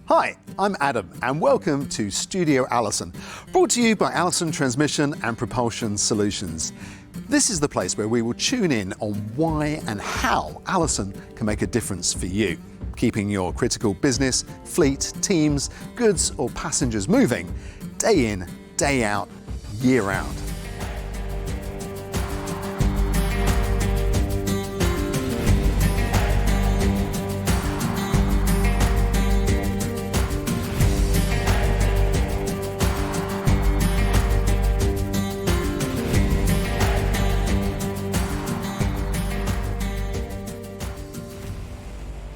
Hi, I'm Adam and welcome to Studio Allison, brought to you by Allison Transmission and Propulsion Solutions. This is the place where we will tune in on why and how Allison can make a difference for you, keeping your critical business, fleet, teams, goods or passengers moving day in, day out, year round.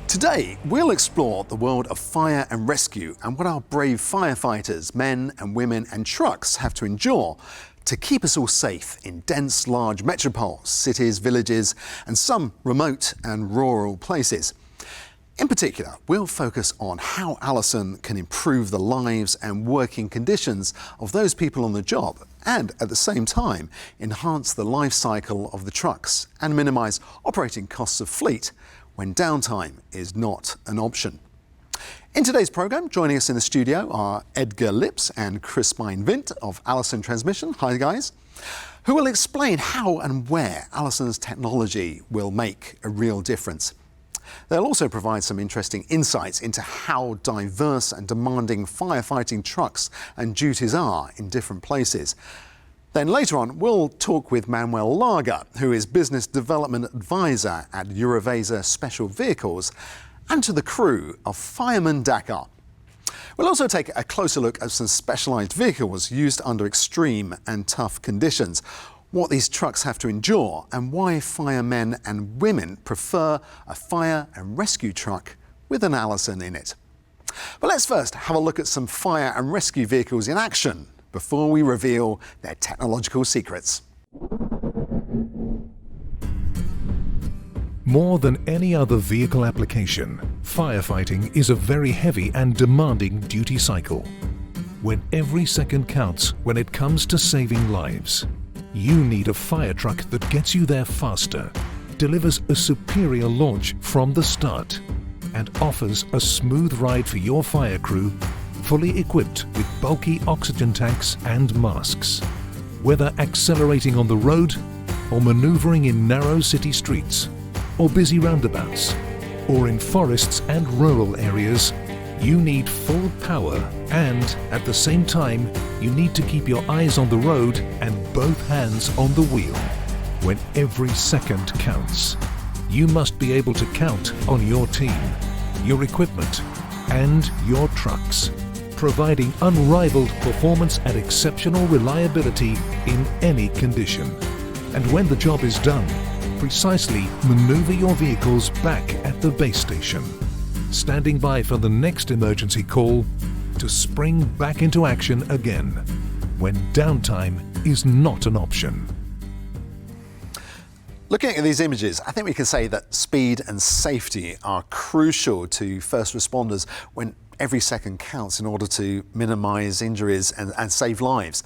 Today, we'll explore the world of fire and rescue and what our brave firefighters, men and women and trucks have to endure to keep us all safe in dense, large metropoles, cities, villages, and some remote and rural places. In particular, we'll focus on how Allison can improve the lives and working conditions of those people on the job and, at the same time, enhance the life cycle of the trucks and minimise operating costs of fleet when downtime is not an option. In today's programme, joining us in the studio are Edgar Lips and Crispine Vint of Allison Transmission. Hi guys. Who will explain how and where Allison's technology will make a real difference. They'll also provide some interesting insights into how diverse and demanding firefighting trucks and duties are in different places. Then later on, we'll talk with Manuel Lager, who is Business Development Advisor at Eurovasa Special Vehicles, and to the crew of Fireman Dakar. We'll also take a closer look at some specialised vehicles used under extreme and tough conditions, what these trucks have to endure, and why firemen and women prefer a fire and rescue truck with an Allison in it. But let's first have a look at some fire and rescue vehicles in action before we reveal their technological secrets. More than any other vehicle application, firefighting is a very heavy and demanding duty cycle. When every second counts when it comes to saving lives, you need a fire truck that gets you there faster, delivers a superior launch from the start, and offers a smooth ride for your fire crew, fully equipped with bulky oxygen tanks and masks. Whether accelerating on the road, or manoeuvring in narrow city streets, or busy roundabouts, or in forests and rural areas, you need full power and, at the same time, you need to keep your eyes on the road and both hands on the wheel. When every second counts, you must be able to count on your team, your equipment, and your trucks, providing unrivaled performance and exceptional reliability in any condition. And when the job is done, precisely maneuver your vehicles back at the base station, standing by for the next emergency call to spring back into action again when downtime is not an option. Looking at these images, I think we can say that speed and safety are crucial to first responders when every second counts in order to minimise injuries and save lives.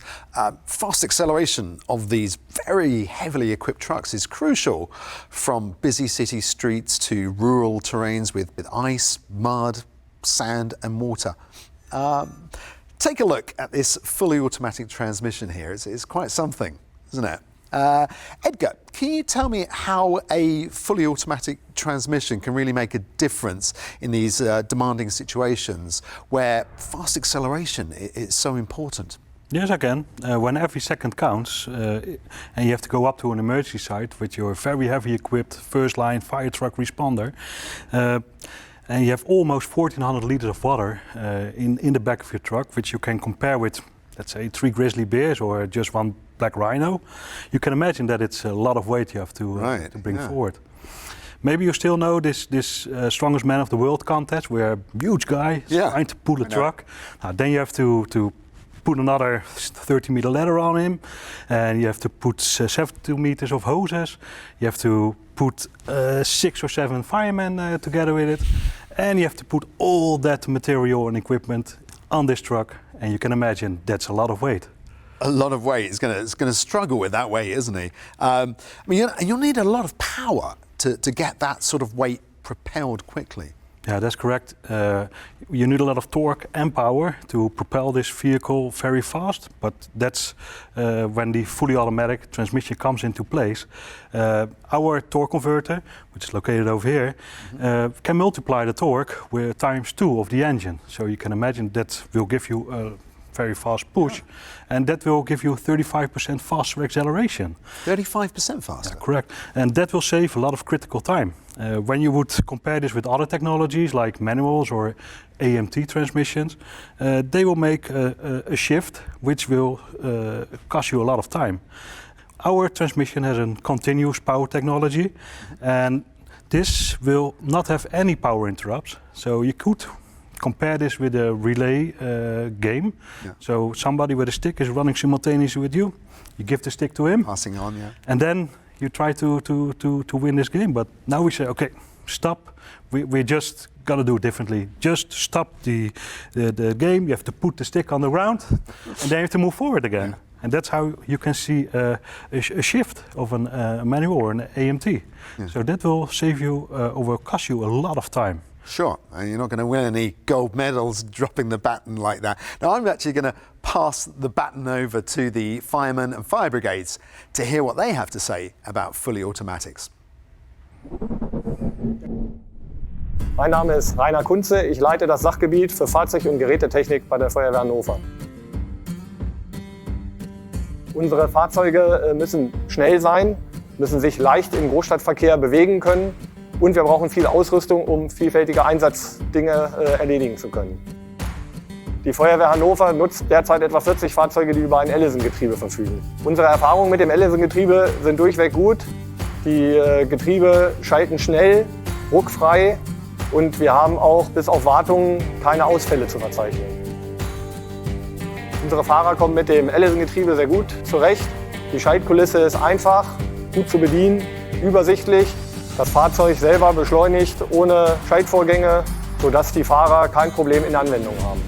Fast acceleration of these very heavily equipped trucks is crucial, from busy city streets to rural terrains with ice, mud, sand and mortar. Take a look at this fully automatic transmission here. It's quite something, isn't it? Edgar, can you tell me how a fully automatic transmission can really make a difference in these demanding situations where fast acceleration is so important? Yes, I can. When every second counts and you have to go up to an emergency site with your very heavy equipped first line fire truck responder, and you have almost 1,400 liters of water in the back of your truck, which you can compare with, let's say, 3 grizzly bears or just 1 black rhino. You can imagine that it's a lot of weight you have to bring forward. Maybe you still know this strongest man of the world contest, where a huge guy is trying to pull a truck. Then you have to put another 30-meter ladder on him, and you have to put 72 meters of hoses. You have to put 6 or 7 firemen together with it, and you have to put all that material and equipment on this truck. And you can imagine that's a lot of weight. A lot of weight. It's going to struggle with that weight, isn't he? I mean, you'll need a lot of power to get that sort of weight propelled quickly. Yeah, that's correct. You need a lot of torque and power to propel this vehicle very fast, but that's when the fully automatic transmission comes into place. Our torque converter, which is located over here, can multiply the torque with ×2 of the engine. So you can imagine that will give you a very fast push, and that will give you 35% faster acceleration. 35% faster? Yeah, correct. And that will save a lot of critical time. When you would compare this with other technologies like manuals or AMT transmissions, they will make a shift which will cost you a lot of time. Our transmission has a continuous power technology, and this will not have any power interrupts. So you could compare this with a relay game. Yeah. So somebody with a stick is running simultaneously with you. You give the stick to him. Passing on, yeah. And then you try to win this game. But now we say, okay, stop. We just got to do it differently. Just stop the game. You have to put the stick on the ground, and then you have to move forward again. Yeah. And that's how you can see a shift of a manual or an AMT. Yeah. So that will save you or will cost you a lot of time. Sure, and you're not going to win any gold medals dropping the baton like that. Now I'm actually going to pass the baton over to the firemen and fire brigades to hear what they have to say about fully automatics. Mein Name ist Rainer Kunze, ich leite das Sachgebiet für Fahrzeug- und Gerätetechnik bei der Feuerwehr Hannover. Unsere Fahrzeuge müssen schnell sein, müssen sich leicht im Großstadtverkehr bewegen können. Und wir brauchen viel Ausrüstung, um vielfältige Einsatzdinge erledigen zu können. Die Feuerwehr Hannover nutzt derzeit etwa 40 Fahrzeuge, die über ein Allison-Getriebe verfügen. Unsere Erfahrungen mit dem Allison-Getriebe sind durchweg gut. Die Getriebe schalten schnell, ruckfrei und wir haben auch bis auf Wartungen keine Ausfälle zu verzeichnen. Unsere Fahrer kommen mit dem Allison-Getriebe sehr gut zurecht. Die Schaltkulisse ist einfach, gut zu bedienen, übersichtlich. Das Fahrzeug selber beschleunigt ohne Schaltvorgänge, sodass die Fahrer kein Problem in der Anwendung haben.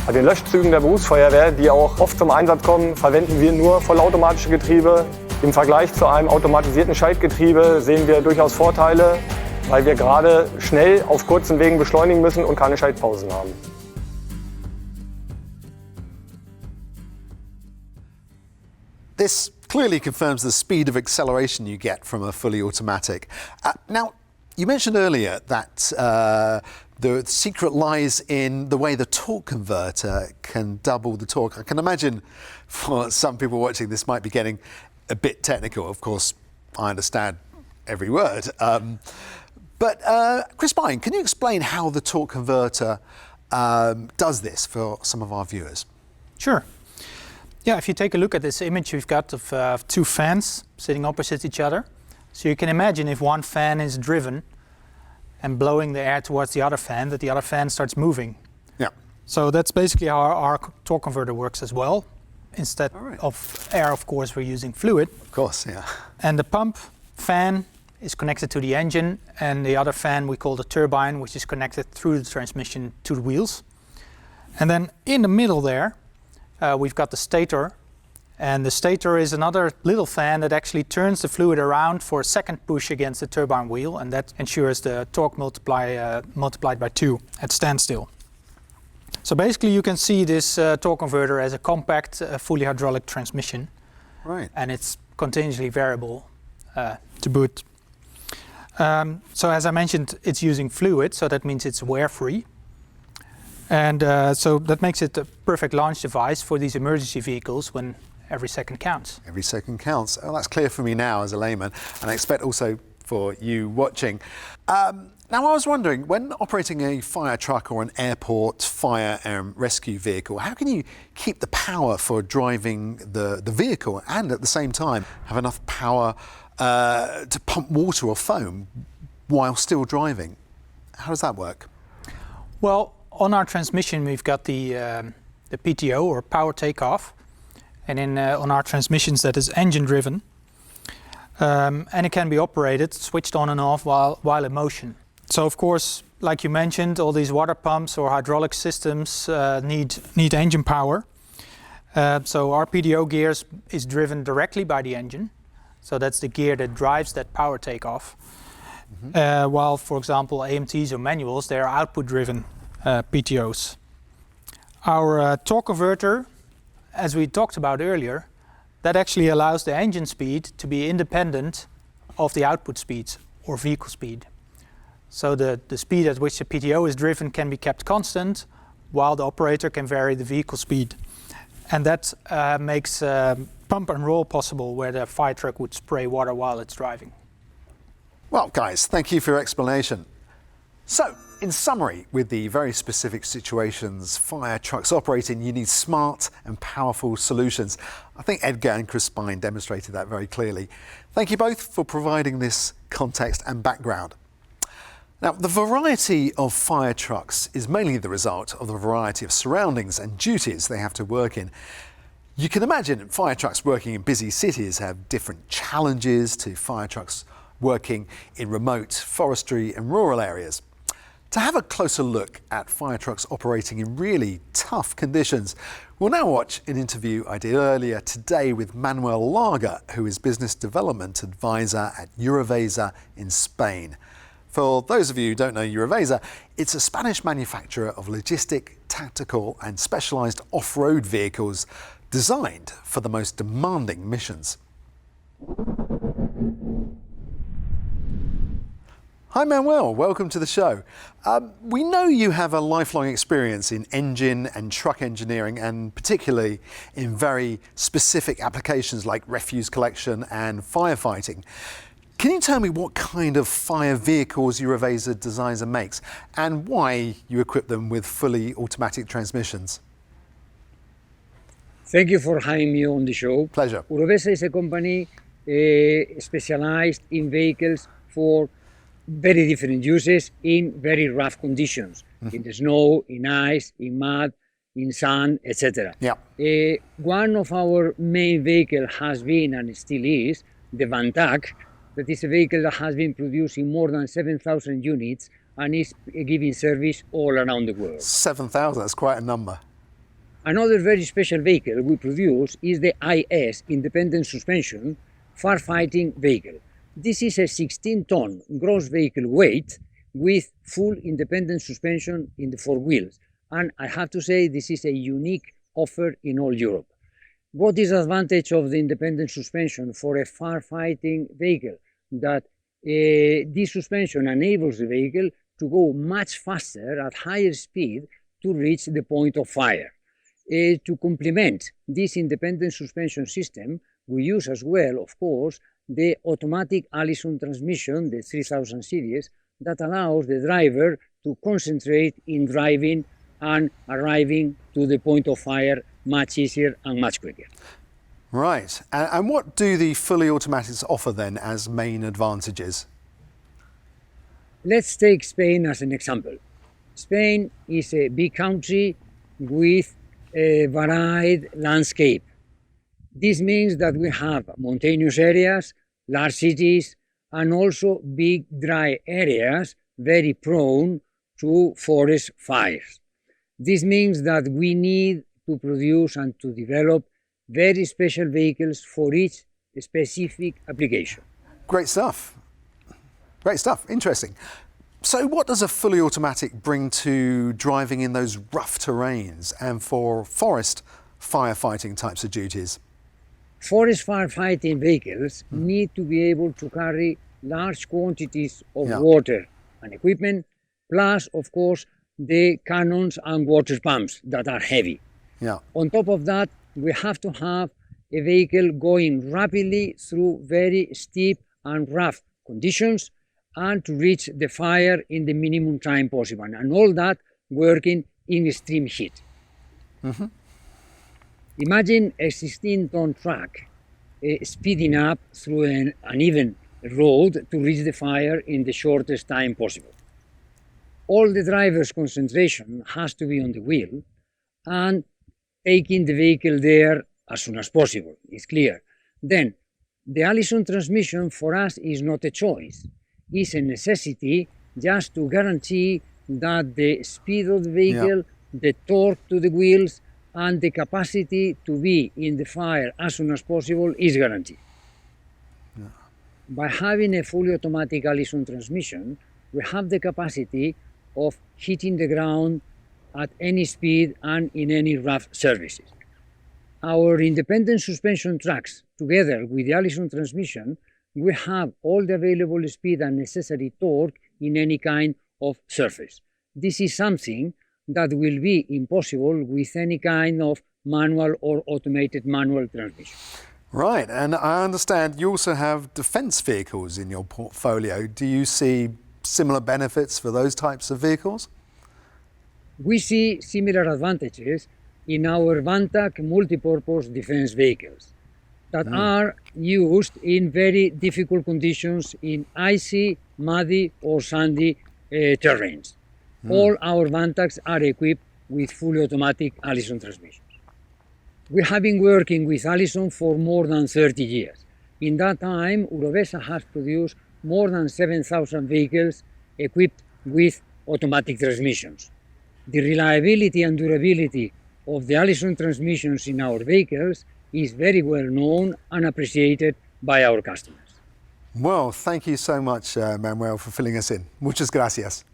Bei den Löschzügen der Berufsfeuerwehr, die auch oft zum Einsatz kommen, verwenden wir nur vollautomatische Getriebe. Im Vergleich zu einem automatisierten Schaltgetriebe sehen wir durchaus Vorteile, weil wir gerade schnell auf kurzen Wegen beschleunigen müssen und keine Schaltpausen haben. This clearly confirms the speed of acceleration you get from a fully automatic. Now, you mentioned earlier that the secret lies in the way the torque converter can double the torque. I can imagine for some people watching this might be getting a bit technical. Of course, I understand every word. But Chris Bine, can you explain how the torque converter does this for some of our viewers? Sure. Yeah, if you take a look at this image we've got of two fans sitting opposite each other. So you can imagine if one fan is driven and blowing the air towards the other fan, that the other fan starts moving. Yeah. So that's basically how our torque converter works as well. Instead of air, of course, we're using fluid. Of course, yeah. And the pump fan is connected to the engine, and the other fan we call the turbine, which is connected through the transmission to the wheels. And then in the middle there, we've got the stator, and the stator is another little fan that actually turns the fluid around for a second push against the turbine wheel, and that ensures the torque multiplied by 2 at standstill. So basically you can see this torque converter as a compact, fully hydraulic transmission. Right. And it's continuously variable to boot. So as I mentioned, it's using fluid, so that means it's wear-free. And so that makes it a perfect launch device for these emergency vehicles when every second counts. Every second counts. Oh, that's clear for me now as a layman, and I expect also for you watching. Now I was wondering, when operating a fire truck or an airport fire and rescue vehicle, how can you keep the power for driving the vehicle and at the same time have enough power to pump water or foam while still driving? How does that work? Well, on our transmission we've got the PTO, or power takeoff, and on our transmissions that is engine driven, and it can be operated, switched on and off while in motion. So of course, like you mentioned, all these water pumps or hydraulic systems need engine power. So our PTO gears is driven directly by the engine. So that's the gear that drives that power takeoff. while, for example, AMTs or manuals, they are output-driven PTOs. Our torque converter, as we talked about earlier, that actually allows the engine speed to be independent of the output speed or vehicle speed. So the speed at which the PTO is driven can be kept constant, while the operator can vary the vehicle speed. And that makes pump and roll possible, where the fire truck would spray water while it's driving. Well, guys, thank you for your explanation. So, in summary, with the very specific situations fire trucks operate in, you need smart and powerful solutions. I think Edgar and Crispine demonstrated that very clearly. Thank you both for providing this context and background. Now, the variety of fire trucks is mainly the result of the variety of surroundings and duties they have to work in. You can imagine fire trucks working in busy cities have different challenges to fire trucks working in remote forestry and rural areas. To have a closer look at fire trucks operating in really tough conditions, we'll now watch an interview I did earlier today with Manuel Larga, who is Business Development Advisor at Eurovesa in Spain. For those of you who don't know Eurovesa, it's a Spanish manufacturer of logistic, tactical and specialised off-road vehicles designed for the most demanding missions. Hi Manuel, welcome to the show. We know you have a lifelong experience in engine and truck engineering, and particularly in very specific applications like refuse collection and firefighting. Can you tell me what kind of fire vehicles Eurovesa designs and makes, and why you equip them with fully automatic transmissions? Thank you for having me on the show. Pleasure. Eurovesa is a company specialized in vehicles for very different uses in very rough conditions, in the snow, in ice, in mud, in sand, etc. Yeah. One of our main vehicles has been, and still is, the Van Tak. That is a vehicle that has been produced in more than 7,000 units and is giving service all around the world. 7,000, that's quite a number. Another very special vehicle we produce is the IS, Independent Suspension, Firefighting vehicle. This is a 16-ton gross vehicle weight with full independent suspension in the four wheels. And I have to say this is a unique offer in all Europe. What is the advantage of the independent suspension for a firefighting vehicle? That this suspension enables the vehicle to go much faster at higher speed to reach the point of fire. To complement this independent suspension system, we use as well, of course, the automatic Allison transmission, the 3000 series, that allows the driver to concentrate in driving and arriving to the point of fire much easier and much quicker. Right. And what do the fully automatics offer then as main advantages? Let's take Spain as an example. Spain is a big country with a varied landscape. This means that we have mountainous areas, large cities, and also big dry areas very prone to forest fires. This means that we need to produce and to develop very special vehicles for each specific application. Great stuff. Great stuff. Interesting. So what does a fully automatic bring to driving in those rough terrains and for forest firefighting types of duties? Forest firefighting vehicles need to be able to carry large quantities of water and equipment, plus, of course, the cannons and water pumps that are heavy. Yeah. On top of that, we have to have a vehicle going rapidly through very steep and rough conditions and to reach the fire in the minimum time possible, and all that working in extreme heat. Imagine a 16-ton truck speeding up through an uneven road to reach the fire in the shortest time possible. All the driver's concentration has to be on the wheel and taking the vehicle there as soon as possible, it's clear. Then, the Allison transmission for us is not a choice. It's a necessity just to guarantee that the speed of the vehicle, the torque to the wheels, and the capacity to be in the fire as soon as possible is guaranteed. by having a fully automatic Allison transmission, we have the capacity of hitting the ground at any speed and in any rough surfaces. Our independent suspension tracks, together with the Allison transmission, we have all the available speed and necessary torque in any kind of surface. This is something that will be impossible with any kind of manual or automated manual transmission. Right, and I understand you also have defence vehicles in your portfolio. Do you see similar benefits for those types of vehicles? We see similar advantages in our Vantac multipurpose defense vehicles that are used in very difficult conditions in icy, muddy or sandy terrains. All our Vantacs are equipped with fully automatic Allison transmissions. We have been working with Allison for more than 30 years. In that time, Urovesa has produced more than 7,000 vehicles equipped with automatic transmissions. The reliability and durability of the Allison transmissions in our vehicles is very well known and appreciated by our customers. Well, thank you so much, Manuel, for filling us in. Muchas gracias.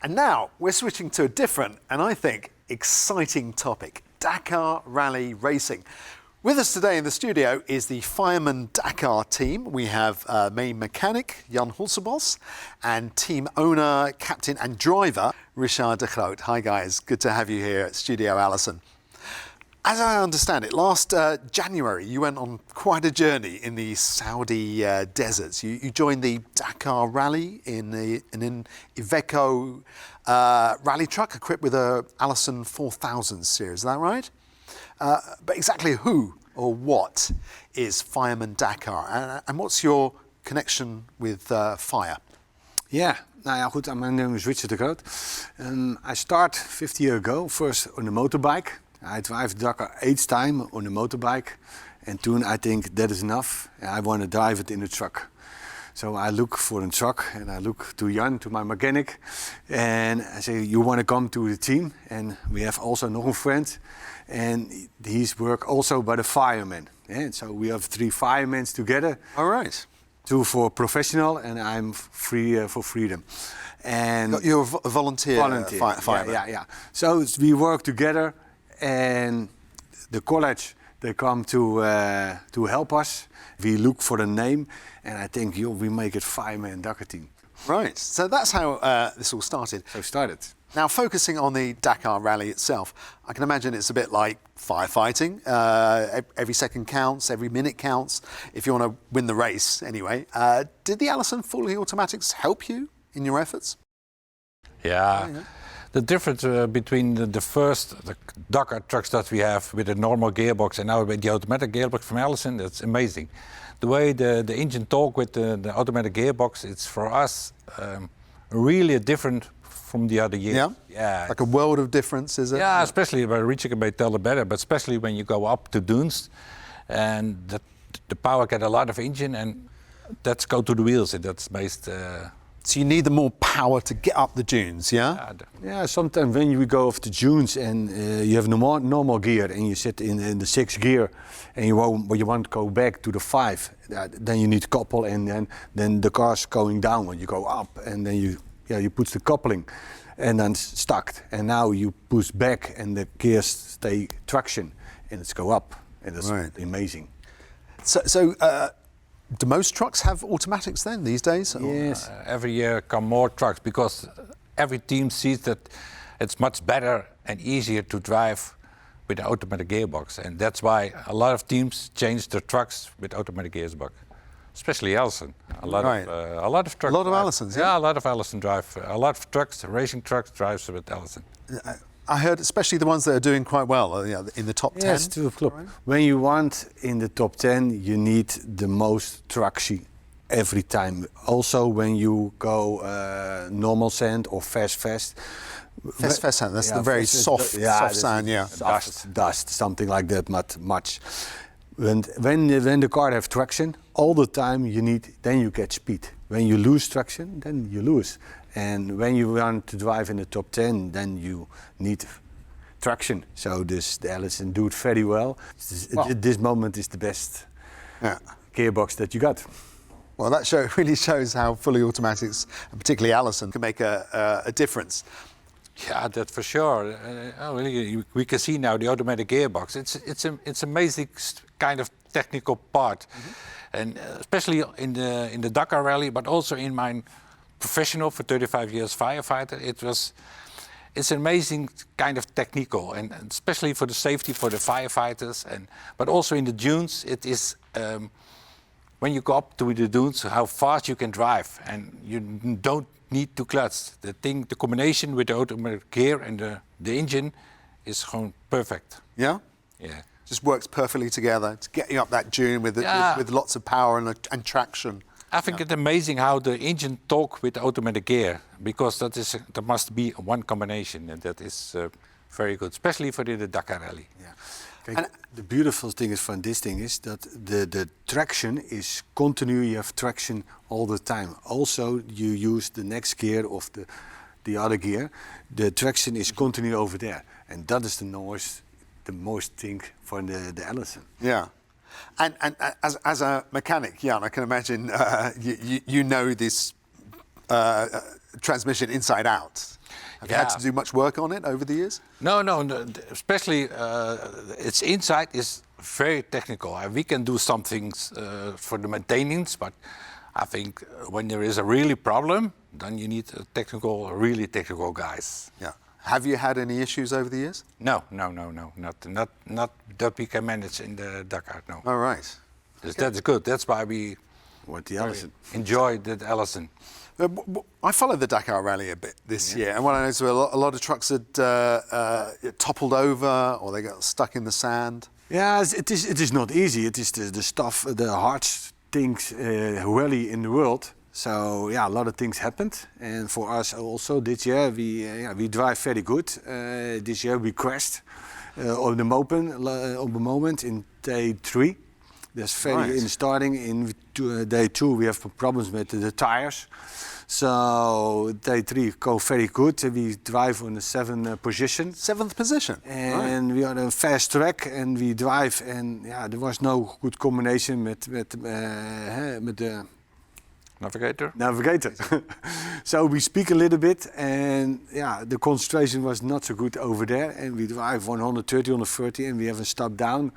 And now we're switching to a different and I think exciting topic, Dakar Rally Racing. With us today in the studio is the Fireman Dakar team. We have main mechanic Jan Hulsebos and team owner, captain and driver Richard de Groot. Hi guys, good to have you here at Studio Allison. As I understand it, last January you went on quite a journey in the Saudi deserts. You joined the Dakar Rally in an Iveco rally truck equipped with a Allison 4000 series, is that right? But exactly who or what is Fireman Dakar and what's your connection with fire? Yeah, nou ja, goed, my name is Richard de Groot. I started 50 years ago, first on a motorbike. I drive Dakar 8 times on a motorbike. And soon I think that is enough. I want to drive it in a truck. So I look for a truck and I look to Jan, to my mechanic. And I say, you want to come to the team? And we have also nog een friend. And he's work also by the firemen. And so we have 3 firemen together. All right. 2 for professional and I'm free for freedom. And you're a volunteer fireman. Yeah. So we work together and the college, they come to help us. We look for a name and I think we make it Fireman Dakar team. Right, so that's how this all started. So it started. Now, focusing on the Dakar Rally itself, I can imagine it's a bit like firefighting. Every second counts, every minute counts, if you want to win the race anyway. Did the Allison fully automatics help you in your efforts? Yeah. The difference between the Dakar trucks that we have with the normal gearbox and now with the automatic gearbox from Allison, that's amazing. The way the engine talk with the automatic gearbox, it's for us really different from the other years. Yeah? Like a world of difference, is it? Yeah, especially by Richard may tell it better, but especially when you go up to dunes and the power get a lot of engine and that's go to the wheels and that's based... So you need the more power to get up the dunes, yeah? Yeah, sometimes when you go off the dunes and you have normal gear and you sit in the 6th gear and you want to go back to the 5, then you need to couple and then the car's going down when you go up and then you put the coupling and then stuck. And now you push back and the gears stay traction and it's go up and it's amazing. So do most trucks have automatics then these days? Yes. Every year come more trucks because every team sees that it's much better and easier to drive with the automatic gearbox. And that's why a lot of teams change their trucks with automatic gearbox. Especially Allison. A lot of trucks. A lot of Allisons, yeah? Yeah, a lot of Allison drive. A lot of trucks, racing trucks, drives with Allison. I heard especially the ones that are doing quite well, in the top 10. Yes, right? When you want in the top 10, you need the most traction every time. Also, when you go normal sand or fast. Fast sand, that's the very soft sand, yeah. Dust, something like that, not much. When the car have traction, all the time then you get speed. When you lose traction, then you lose. And when you want to drive in the top 10, then you need traction. So the Allison do it very well. This moment is the best gearbox that you got. Well, that really shows how fully automatics, and particularly Allison, can make a difference. Yeah, that for sure. We can see now the automatic gearbox. It's amazing kind of technical part, and especially in the Dakar rally, but also in my professional for 35 years firefighter. It's amazing kind of technical, and especially for the safety for the firefighters, but also in the dunes. It is when you go up to the dunes, how fast you can drive, and you don't need to clutch. The combination with the automatic gear and the engine is gewoon perfect. Yeah? Yeah. Just works perfectly together to get you up that dune with lots of power and traction. I think it's amazing how the engine talk with the automatic gear, because there must be one combination, and that is very good, especially for the Dakar rally. Yeah. And the beautiful thing is from this thing is that the traction is continue. You have traction all the time. Also, you use the next gear of the other gear. The traction is continue over there, and that is the most thing for the Allison. Yeah. And as a mechanic, Jan, I can imagine you know this transmission inside out. Have you had to do much work on it over the years? No, especially its inside is very technical. We can do some things for the maintenance, but I think when there is a really problem, then you need really technical guys. Yeah. Have you had any issues over the years? No, not that we can manage in the Dakar. No. All right. That's good. That's why we enjoy the Allison. I followed the Dakar rally a bit this year, and what I noticed were a lot of trucks had toppled over or they got stuck in the sand. Yeah, it is not easy. It is the hardest things rally in the world. So yeah, a lot of things happened, and for us also this year we drive very good. This year we crashed on the moment in day 3. That's very in starting. In day 2 we have problems with the tires. So day 3 go very good. We drive on the 7th position. 7th position. And we are on a fast track, and we drive, and there was no good combination with the navigator. So we speak a little bit, and the concentration was not so good over there, and we drive 130, 130, and we have a stop down,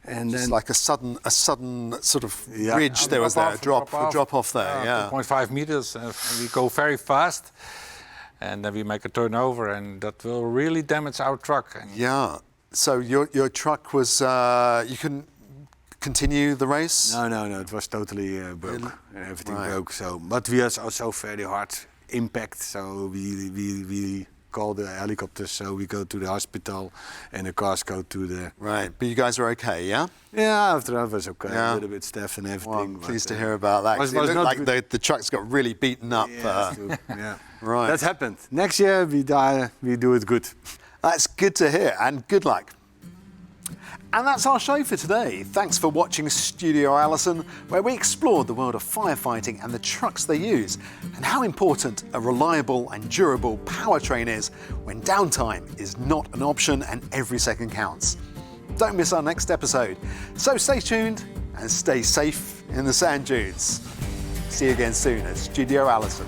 and just then like a sudden sort of ridge there was there, a drop off there. 2.5 meters, and we go very fast, and then we make a turnover, and that will really damage our truck. Yeah. So your truck was you couldn't continue the race? No, it was totally broke. And everything broke. So, but we had also very hard impact. So we call the helicopters. So we go to the hospital, and the cars go to the. Right, but you guys are okay, yeah? Yeah, after that was okay. A little bit stiff and everything. Well, I'm pleased to hear about that. It looked like the trucks got really beaten up. Yeah, right. That happened. Next year we do it good. That's good to hear, and good luck. And that's our show for today. Thanks for watching Studio Allison, where we explored the world of firefighting and the trucks they use, and how important a reliable and durable powertrain is when downtime is not an option and every second counts. Don't miss our next episode. So stay tuned and stay safe in the sand dunes. See you again soon at Studio Allison.